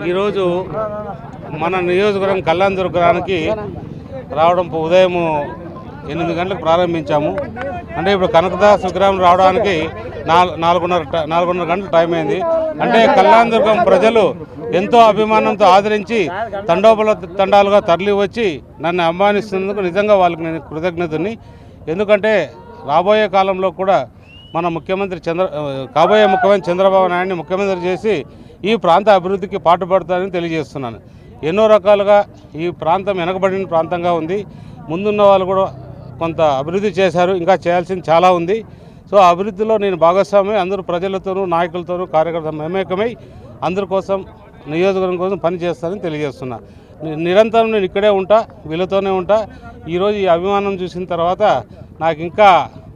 ఈరోజు మన నియోజకవర్గం కళ్యాణదుర్గానికి రావడం ఉదయం 8 గంటలకు ప్రారంభించాము. అంటే ఇప్పుడు కనకదాస్ విగ్రహం రావడానికి 4:30 గంటలు టైం అయింది. అంటే కళ్యాణదుర్గం ప్రజలు ఎంతో అభిమానంతో ఆదరించి తండాలుగా తరలి వచ్చి నన్ను ఆహ్వానిస్తున్నందుకు నిజంగా వాళ్ళకి నేను కృతజ్ఞతని. ఎందుకంటే రాబోయే కాలంలో కూడా మన కాబోయే ముఖ్యమంత్రి చంద్రబాబు నాయుడిని ముఖ్యమంత్రి చేసి ఈ ప్రాంత అభివృద్ధికి పాటుపడతానని తెలియజేస్తున్నాను. ఎన్నో రకాలుగా ఈ ప్రాంతం వెనకబడిన ప్రాంతంగా ఉంది. ముందున్న వాళ్ళు కూడా కొంత అభివృద్ధి చేశారు, ఇంకా చేయాల్సింది చాలా ఉంది. సో అభివృద్ధిలో నేను భాగస్వామి, అందరూ ప్రజలతోనూ నాయకులతోనూ కార్యకర్తలు మమేకమై అందరి కోసం నియోజకవర్గం కోసం పనిచేస్తానని తెలియజేస్తున్నా. నిరంతరం నేను ఇక్కడే ఉంటా, వీళ్ళతోనే ఉంటా. ఈరోజు ఈ అభిమానం చూసిన తర్వాత నాకు ఇంకా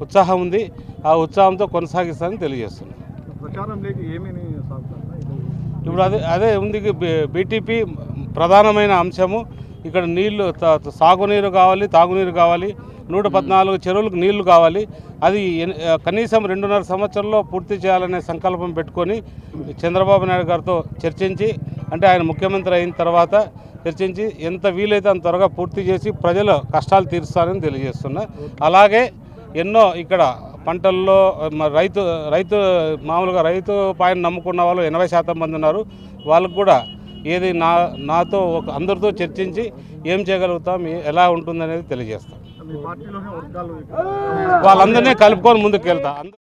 ఉత్సాహం ఉంది. ఆ ఉత్సాహంతో కొనసాగిస్తానని తెలియజేస్తున్నాను. ఇప్పుడు అదే ఉంది. బీటీపీ ప్రధానమైన అంశము. ఇక్కడ నీళ్లు, సాగునీరు కావాలి, తాగునీరు కావాలి, 114 చెరువులకు నీళ్లు కావాలి. అది కనీసం 2.5 సంవత్సరంలో పూర్తి చేయాలనే సంకల్పం పెట్టుకొని చంద్రబాబు నాయుడు గారితో చర్చించి, అంటే ఆయన ముఖ్యమంత్రి అయిన తర్వాత చర్చించి ఎంత వీలైతే అంత త్వరగా పూర్తి చేసి ప్రజల కష్టాలు తీరుస్తారని తెలియజేస్తున్నా. అలాగే ఎన్నో ఇక్కడ పంటల్లో రైతు మామూలుగా రైతు పాయను నమ్ముకున్న వాళ్ళు 80% మంది ఉన్నారు. వాళ్ళకు కూడా ఏది నాతో అందరితో చర్చించి ఏం చేయగలుగుతాం, ఎలా ఉంటుందనేది తెలియజేస్తాం. వాళ్ళందరినీ కలుపుకొని ముందుకు వెళ్తాం.